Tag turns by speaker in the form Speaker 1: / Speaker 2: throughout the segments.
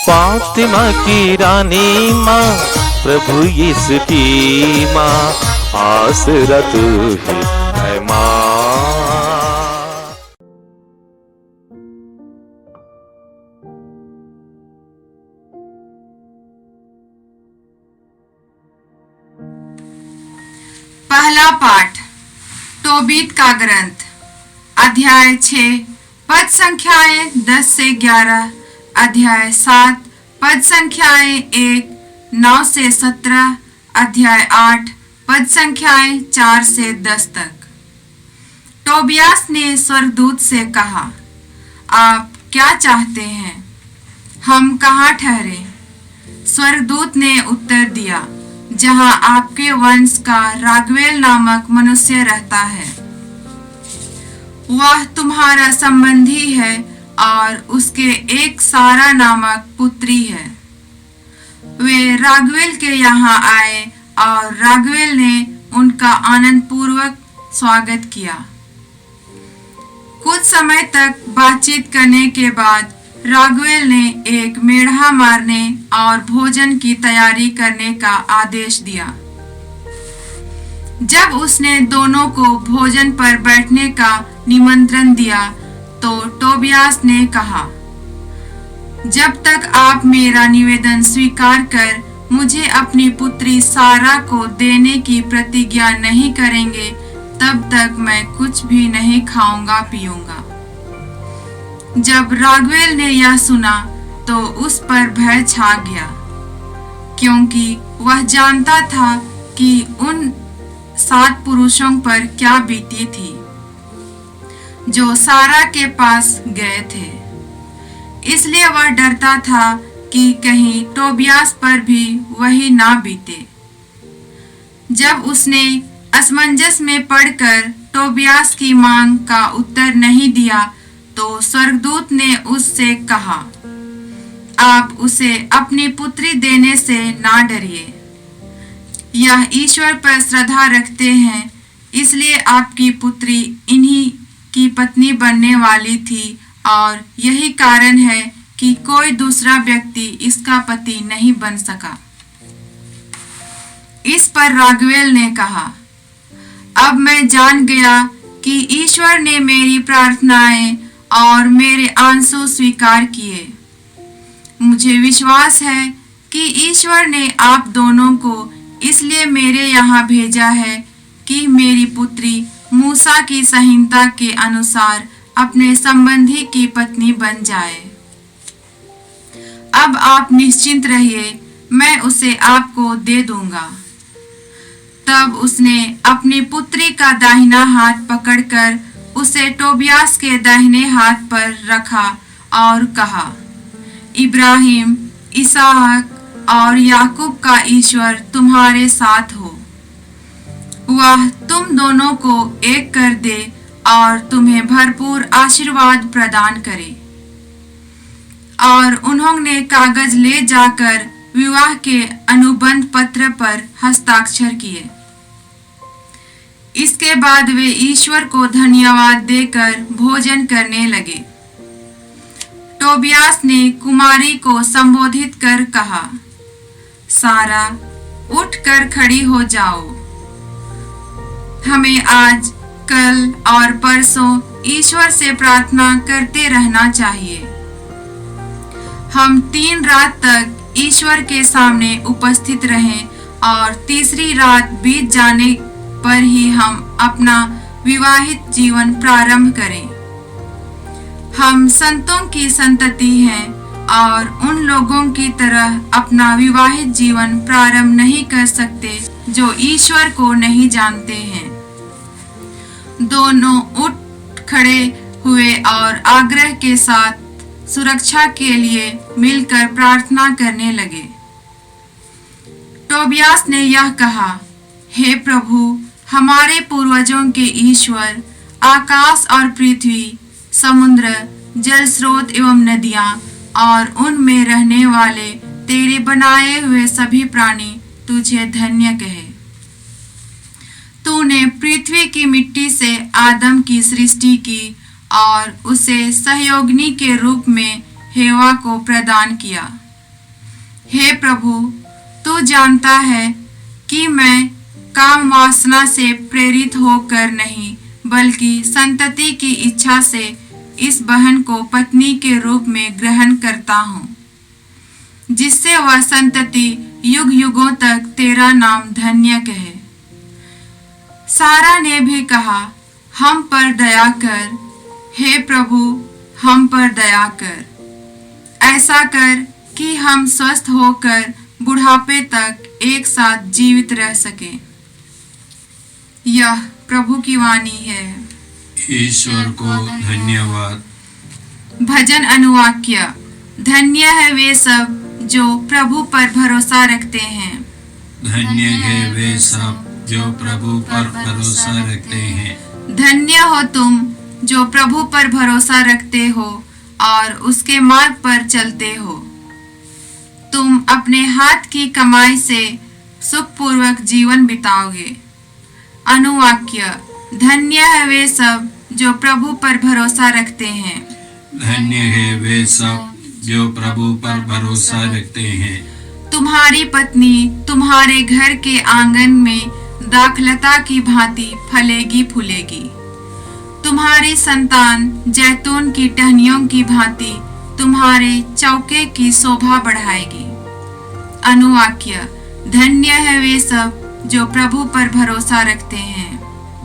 Speaker 1: फातिमा की रानी माँ, प्रभु यीशु की माँ, आसरा तू ही है माँ।
Speaker 2: पहला पाठ तोबीत का ग्रंथ, अध्याय 6, पद संख्याएं 10 से 11, अध्याय 7, पद संख्याएं 1, 9 से 17, अध्याय 8, पद संख्याएं 4 से 10 तक। टोबियास ने स्वर्गदूत से कहा, आप क्या चाहते हैं? हम कहाँ ठहरे? स्वर्गदूत ने उत्तर दिया, जहाँ आपके वंश का रागवेल नामक मनुष्य रहता है। वह तुम्हारा संबंधी है और उसके एक सारा नामक पुत्री है। वे रागवेल के यहाँ आए और रागवेल ने उनका आनंद पूर्वक स्वागत किया। कुछ समय तक बातचीत करने के बाद रागवेल ने एक मेढ़ा मारने और भोजन की तैयारी करने का आदेश दिया। जब उसने दोनों को भोजन पर बैठने का निमंत्रण दिया तो टोबियास ने कहा, जब तक आप मेरा निवेदन स्वीकार कर मुझे अपनी पुत्री सारा को देने की प्रतिज्ञा नहीं करेंगे, तब तक मैं कुछ भी नहीं खाऊंगा पीऊंगा। जब रागवेल ने यह सुना तो उस पर भय छा गया, क्योंकि वह जानता था कि उन 7 पुरुषों पर क्या बीती थी जो सारा के पास गए थे। इसलिए वह डरता था कि कहीं टोबियास पर भी वही ना बीते। जब उसने असमंजस में पड़कर टोबियास की मांग का उत्तर नहीं दिया तो स्वर्गदूत ने उससे कहा, आप उसे अपनी पुत्री देने से ना डरिए। यह ईश्वर पर श्रद्धा रखते हैं, इसलिए आपकी पुत्री इन्हीं की पत्नी बनने वाली थी और यही कारण है कि कोई दूसरा व्यक्ति इसका पति नहीं बन सका। इस पर रागवेल ने कहा, अब मैं जान गया कि ईश्वर ने मेरी प्रार्थनाएं और मेरे आंसू स्वीकार किए। मुझे विश्वास है कि ईश्वर ने आप दोनों को इसलिए मेरे यहाँ भेजा है कि मेरी पुत्री मूसा की संहिता के अनुसार अपने संबंधी की पत्नी बन जाए। अब आप निश्चिंत रहिए, मैं उसे आपको दे दूंगा। तब उसने अपनी पुत्री का दाहिना हाथ पकड़कर उसे टोबियास के दाहिने हाथ पर रखा और कहा, इब्राहिम, इसहाक और याकूब का ईश्वर तुम्हारे साथ हो। वह तुम दोनों को एक कर दे और तुम्हें भरपूर आशीर्वाद प्रदान करे। और उन्होंने कागज ले जाकर विवाह के अनुबंध पत्र पर हस्ताक्षर किए। इसके बाद वे ईश्वर को धन्यवाद देकर भोजन करने लगे। टोबियास ने कुमारी को संबोधित कर कहा, सारा, उठकर खड़ी हो जाओ। हमें आज, कल और परसों ईश्वर से प्रार्थना करते रहना चाहिए। हम 3 रात तक ईश्वर के सामने उपस्थित रहें और तीसरी रात बीत जाने पर ही हम अपना विवाहित जीवन प्रारंभ करें। हम संतों की संतति हैं और उन लोगों की तरह अपना विवाहित जीवन प्रारंभ नहीं कर सकते जो ईश्वर को नहीं जानते हैं। दोनों उठ खड़े हुए और आग्रह के साथ सुरक्षा के लिए मिलकर प्रार्थना करने लगे। टोबियास ने यह कहा, हे प्रभु, हमारे पूर्वजों के ईश्वर, आकाश और पृथ्वी, समुद्र, जल स्रोत एवं नदियां और उनमें रहने वाले तेरे बनाए हुए सभी प्राणी तुझे धन्य कहे। तूने पृथ्वी की मिट्टी से आदम की सृष्टि की और उसे सहयोगिनी के रूप में हेवा को प्रदान किया। हे प्रभु, तू जानता है कि मैं काम वासना से प्रेरित होकर नहीं, बल्कि संतति की इच्छा से इस बहन को पत्नी के रूप में ग्रहण करता हूँ, जिससे वह संतति युग युगों तक तेरा नाम धन्य कहे। सारा ने भी कहा, हम पर दया कर, हे प्रभु, हम पर दया कर। ऐसा कर कि हम स्वस्थ होकर बुढ़ापे तक एक साथ जीवित रह सके। यह प्रभु की वाणी है।
Speaker 3: ईश्वर को धन्यवाद।
Speaker 2: भजन अनुवाक्य। धन्य है वे सब जो प्रभु पर भरोसा रखते हैं।
Speaker 3: धन्य है वे सब जो प्रभु पर भरोसा रखते हैं।
Speaker 2: धन्य हो तुम जो प्रभु पर भरोसा रखते हो और उसके मार्ग पर चलते हो। तुम अपने हाथ की कमाई से सुखपूर्वक जीवन बिताओगे। अनुवाक्य। धन्य है वे सब जो प्रभु पर भरोसा रखते हैं।
Speaker 3: धन्य है वे सब जो प्रभु पर भरोसा रखते हैं।
Speaker 2: तुम्हारी पत्नी तुम्हारे घर के आंगन में दाखलता की भांति फलेगी फूलेगी। तुम्हारी संतान जैतून की टहनियों की भांति तुम्हारे चौके की शोभा बढ़ाएगी। अनुवाक्य। धन्य है वे सब जो प्रभु पर भरोसा रखते हैं।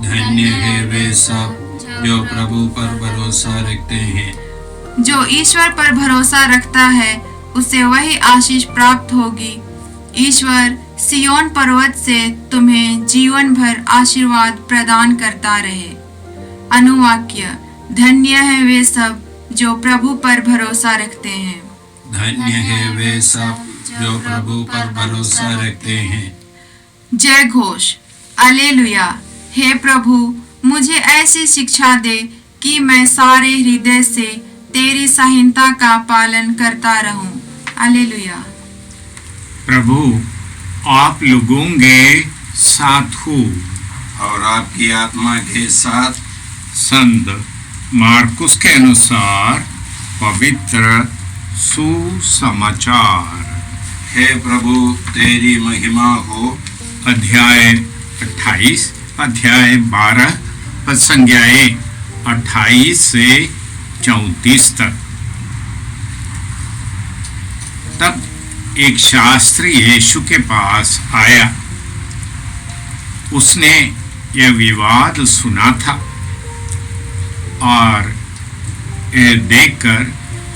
Speaker 3: धन्य है वे सब जो प्रभु पर भरोसा रखते हैं।
Speaker 2: जो ईश्वर पर भरोसा रखता है उसे वही आशीष प्राप्त होगी। ईश्वर सियोन पर्वत से तुम्हें जीवन भर आशीर्वाद प्रदान करता रहे। अनुवाक्य। धन्य है वे सब जो प्रभु पर भरोसा रखते हैं।
Speaker 3: धन्य है वे सब जो प्रभु पर भरोसा रखते हैं।
Speaker 2: जय घोष। अलेलुया। हे प्रभु, मुझे ऐसी शिक्षा दे कि मैं सारे हृदय से तेरी संहिता का पालन करता रहूं। अलेलुया।
Speaker 4: प्रभु, आप लोगों के साथ हो
Speaker 3: और आपकी आत्मा के साथ।
Speaker 4: संत मार्कुस के अनुसार पवित्र सुसमाचार।
Speaker 3: हे प्रभु, तेरी महिमा हो।
Speaker 4: अध्याय 28, अध्याय 12, संज्ञाएं 28 से 34 तक। तब एक शास्त्री यीशु के पास आया। उसने यह विवाद सुना था और यह देखकर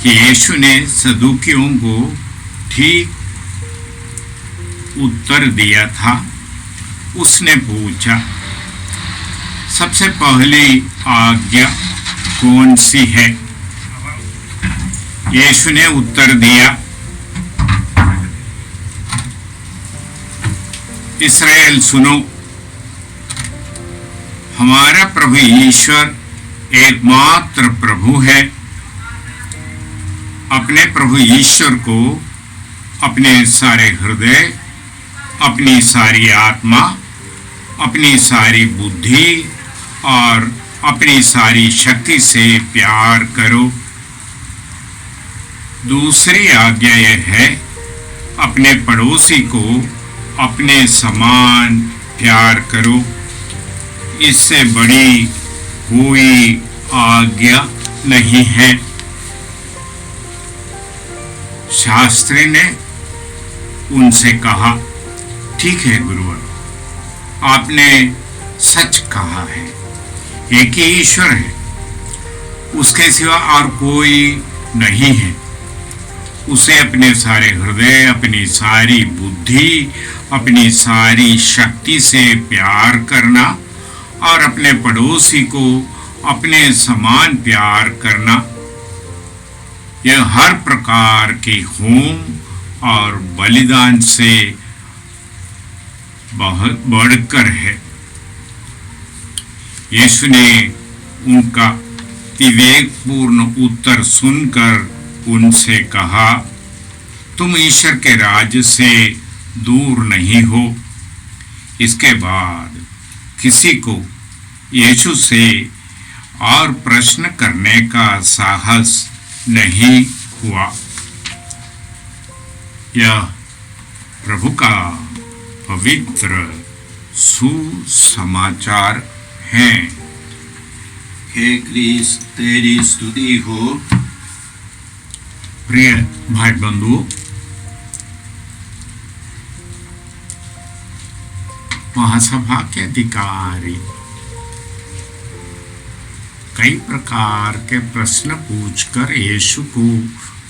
Speaker 4: कि यीशु ने सदूकियों को ठीक उत्तर दिया था, उसने पूछा, सबसे पहली आज्ञा कौन सी है? यीशु ने उत्तर दिया, इस्राएल सुनो, हमारा प्रभु ईश्वर एकमात्र प्रभु है। अपने प्रभु ईश्वर को अपने सारे हृदय, अपनी सारी आत्मा, अपनी सारी बुद्धि और अपनी सारी शक्ति से प्यार करो। दूसरी आज्ञा यह है, अपने पड़ोसी को अपने समान प्यार करो। इससे बड़ी कोई आज्ञा नहीं है। शास्त्री ने उनसे कहा, ठीक है गुरुवर, आपने सच कहा है, एक ही ईश्वर है, उसके सिवा और कोई नहीं है। उसे अपने सारे हृदय, अपनी सारी बुद्धि, अपनी सारी शक्ति से प्यार करना और अपने पड़ोसी को अपने समान प्यार करना, यह हर प्रकार के होम और बलिदान से बहुत बढ़कर है। यीशु ने उनका विवेकपूर्ण उत्तर सुनकर उनसे कहा, तुम ईश्वर के राज्य से दूर नहीं हो। इसके बाद किसी को यीशु से और प्रश्न करने का साहस नहीं हुआ। यह प्रभु का पवित्र सुसमाचार है।
Speaker 3: हे क्रिस्त तेरी स्तुति हो।
Speaker 4: प्रिय भाई बंधु, महासभा के अधिकारी कई प्रकार के प्रश्न पूछकर यीशु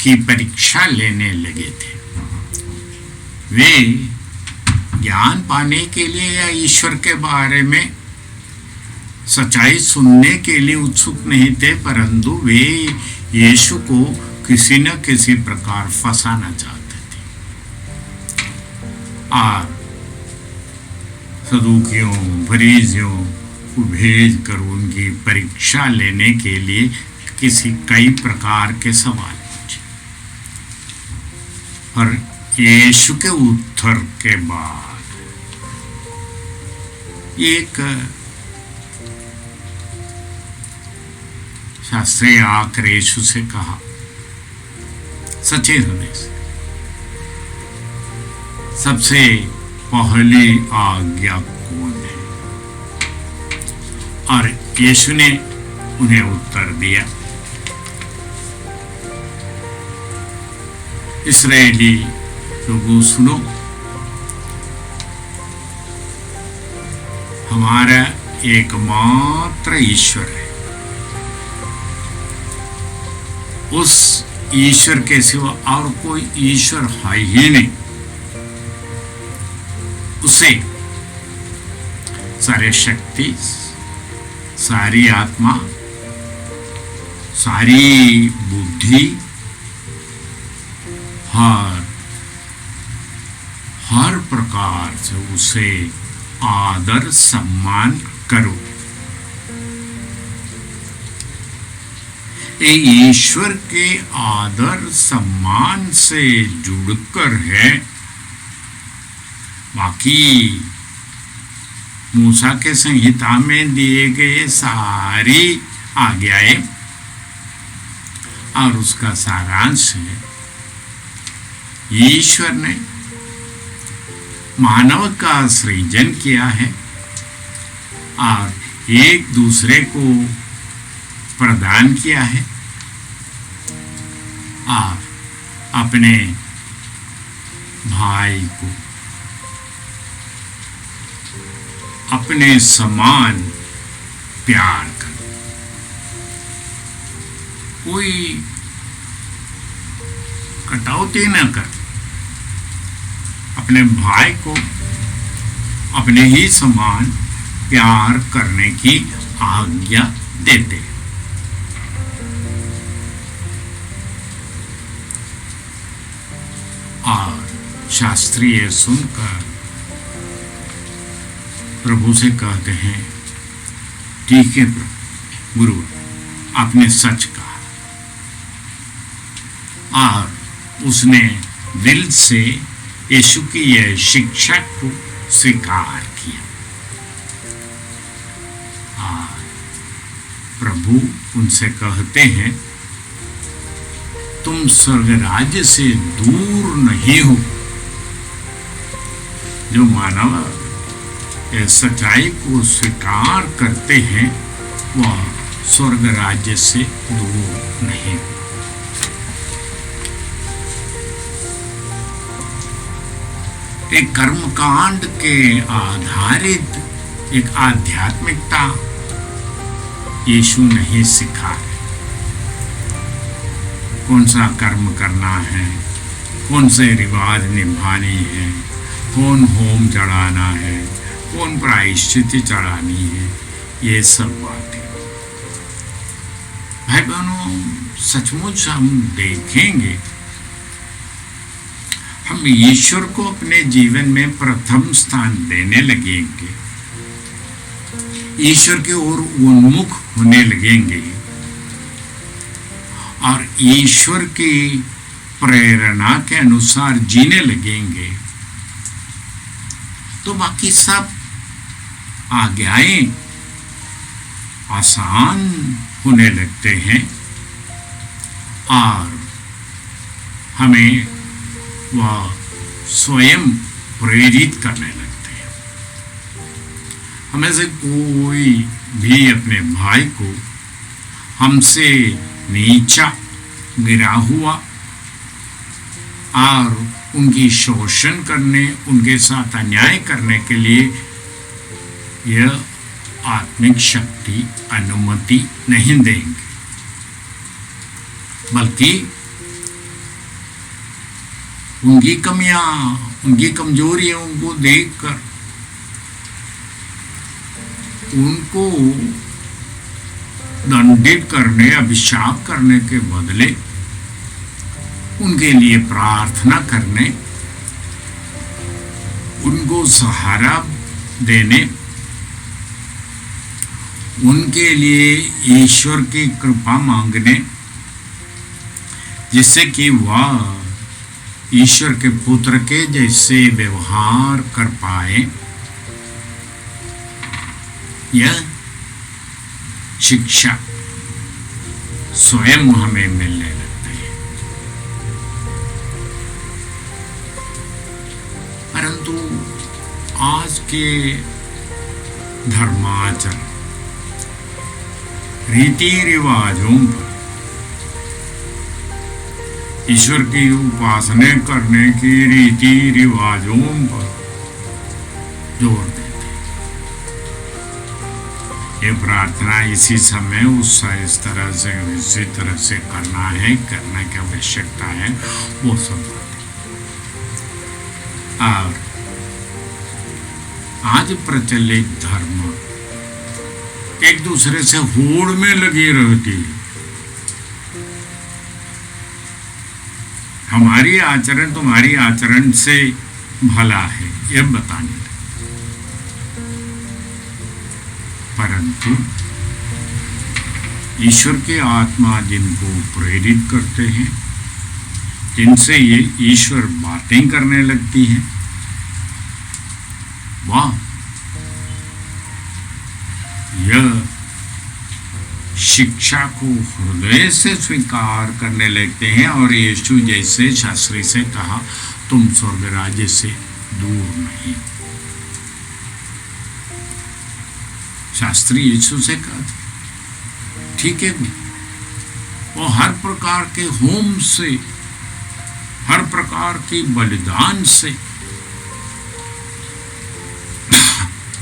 Speaker 4: की परीक्षा लेने लगे थे। वे ज्ञान पाने के लिए या ईश्वर के बारे में सच्चाई सुनने के लिए उत्सुक नहीं थे, परंतु वे यीशु को किसी न किसी प्रकार फंसाना चाहते थे और सदूकियों फरीसियों को भेजकर उनकी परीक्षा लेने के लिए कई प्रकार के सवाल पूछे। और यीशु के उत्तर के बाद एक शास्त्री आकर यीशु से कहा, सच्चे हृदय से सबसे पहली आज्ञा कौन है? और यीशु ने उन्हें उत्तर दिया, इस्राएली लोगों सुनो, हमारा एकमात्र ईश्वर है, उस ईश्वर के सिवा और कोई ईश्वर है ही नहीं। उसे सारे शक्ति, सारी आत्मा, सारी बुद्धि, हर प्रकार से उसे आदर सम्मान करो। ये ईश्वर के आदर सम्मान से जुड़कर है। बाकी मूसा के संहिता में दिए गए सारी आज्ञाएं और उसका सारांश है, ईश्वर ने मानव का सृजन किया है और एक दूसरे को प्रदान किया है और अपने भाई को अपने समान प्यार कर, कोई कटौती न कर, अपने भाई को अपने ही समान प्यार करने की आज्ञा देते। और शास्त्रीय सुनकर प्रभु से कहते हैं, ठीक है प्रभु, गुरु आपने सच कहा। और उसने दिल से यीशु की यह शिक्षा को स्वीकार किया। और प्रभु उनसे कहते हैं, तुम स्वर्ग राज्य से दूर नहीं हो। जो मानव सच्चाई को स्वीकार करते हैं वह स्वर्ग राज्य से दूर नहीं हो। एक कर्मकांड के आधारित एक आध्यात्मिकता यीशु नहीं सिखा है। कौन सा कर्म करना है, कौन से रिवाज निभाने हैं, कौन होम चढ़ाना है, कौन प्रायश्चित चढ़ानी है, ये सब बातें भाई बहनों सचमुच हम देखेंगे, हम ईश्वर को अपने जीवन में प्रथम स्थान देने लगेंगे, ईश्वर की ओर उन्मुख होने लगेंगे और ईश्वर की प्रेरणा के अनुसार जीने लगेंगे, तो बाकी सब आज्ञाएं आसान होने लगते हैं और हमें वह स्वयं प्रेरित करने लगते हैं। हमें से कोई भी अपने भाई को हमसे नीचा गिरा हुआ और उनकी शोषण करने, उनके साथ अन्याय करने के लिए यह आत्मिक शक्ति अनुमति नहीं देंगे, बल्कि उनकी कमियां, उनकी कमजोरियों को देखकर उनको दंडित करने, अभिशाप करने के बदले उनके लिए प्रार्थना करने, उनको सहारा देने, उनके लिए ईश्वर की कृपा मांगने, जिससे कि वह ईश्वर के पुत्र के जैसे व्यवहार कर पाए, यह शिक्षा स्वयं हमें मिलने लगती है। परंतु आज के धर्माचरण, रीति रिवाजों पर, ईश्वर की उपासना करने की रीति रिवाजों पर जोर देते। ये प्रार्थना इसी समय इस तरह से, इसी तरह से करना है, करने की आवश्यकता है, वो सब बातें। और आज प्रचलित धर्म एक दूसरे से होड़ में लगी रहती है। हमारी आचरण तुम्हारी आचरण से भला है, यह बताने लगे। परंतु ईश्वर के आत्मा जिनको प्रेरित करते हैं, जिनसे ये ईश्वर बातें करने लगती हैं, वाह, यह शिक्षा को हृदय से स्वीकार करने लगते हैं और यीशु जैसे शास्त्री से कहा, तुम स्वर्ग राज्य से दूर नहीं। शास्त्री यीशु से कहा, ठीक है, वो हर प्रकार के होम से, हर प्रकार की बलिदान से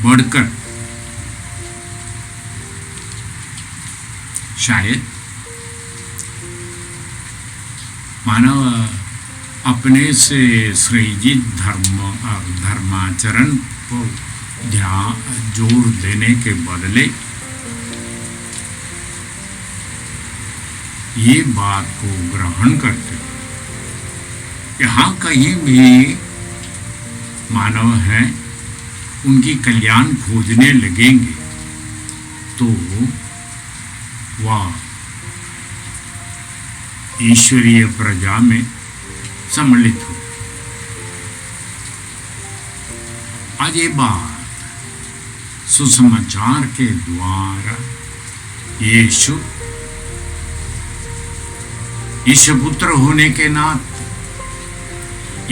Speaker 4: बढ़कर शायद मानव अपने से सृजित धर्म और धर्माचरण को ध्यान जोर देने के बदले ये बात को ग्रहण करते, यहाँ कहीं भी मानव है उनकी कल्याण खोजने लगेंगे तो वह ईश्वरीय प्रजा में सम्मिलित हो। आज ये बात सुसमाचार के द्वारा यीशु ईश्वर पुत्र होने के नाते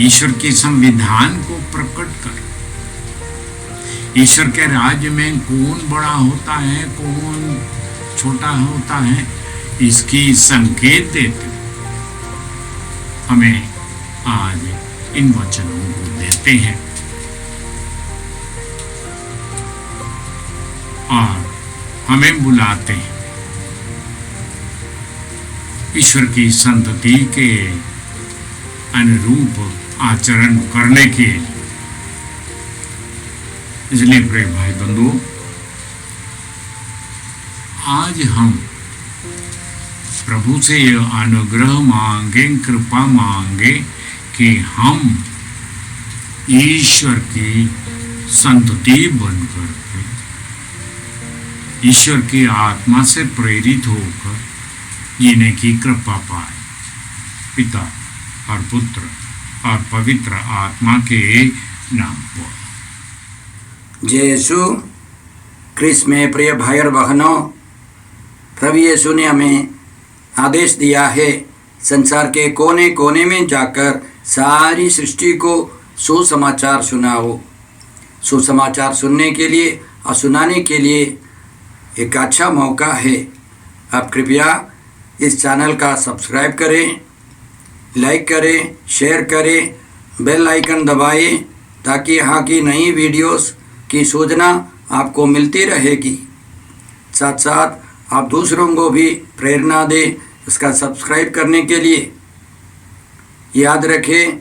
Speaker 4: ईश्वर के संविधान को प्रकट कर ईश्वर के राज्य में कौन बड़ा होता है, कौन छोटा होता है, इसकी संकेत देते हमें आज इन वचनों को देते हैं और हमें बुलाते हैं ईश्वर की संतति के अनुरूप आचरण करने के लिए। इसलिए प्रिय भाई बंधु, आज हम प्रभु से यह अनुग्रह मांगे, कृपा मांगे कि हम ईश्वर की संतति बनकर ईश्वर की आत्मा से प्रेरित होकर जीने की कृपा पाए। पिता और पुत्र और पवित्र आत्मा के नाम पर।
Speaker 5: जय यीशु क्रिस्त में प्रिय भाई और बहनों, प्रभु यीशु ने हमें आदेश दिया है संसार के कोने कोने में जाकर सारी सृष्टि को सुसमाचार सुनाओ। सुसमाचार सुनने के लिए और सुनाने के लिए एक अच्छा मौका है। आप कृपया इस चैनल का सब्सक्राइब करें, लाइक करें, शेयर करें, बेल आइकन दबाएं ताकि यहाँ की नई वीडियोस की सूचना आपको मिलती रहेगी। साथ साथ आप दूसरों को भी प्रेरणा दें इसका सब्सक्राइब करने के लिए। याद रखें,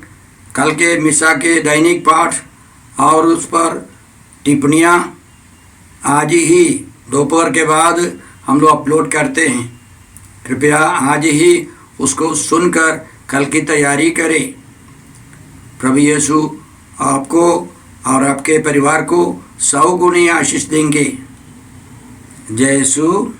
Speaker 5: कल के मिसा के दैनिक पाठ और उस पर टिप्पणियाँ आज ही दोपहर के बाद हम लोग अपलोड करते हैं। कृपया आज ही उसको सुनकर कल की तैयारी करें। प्रभु यीशु आपको और आपके परिवार को 100 गुनी आशीष देंगे। जय यीशु।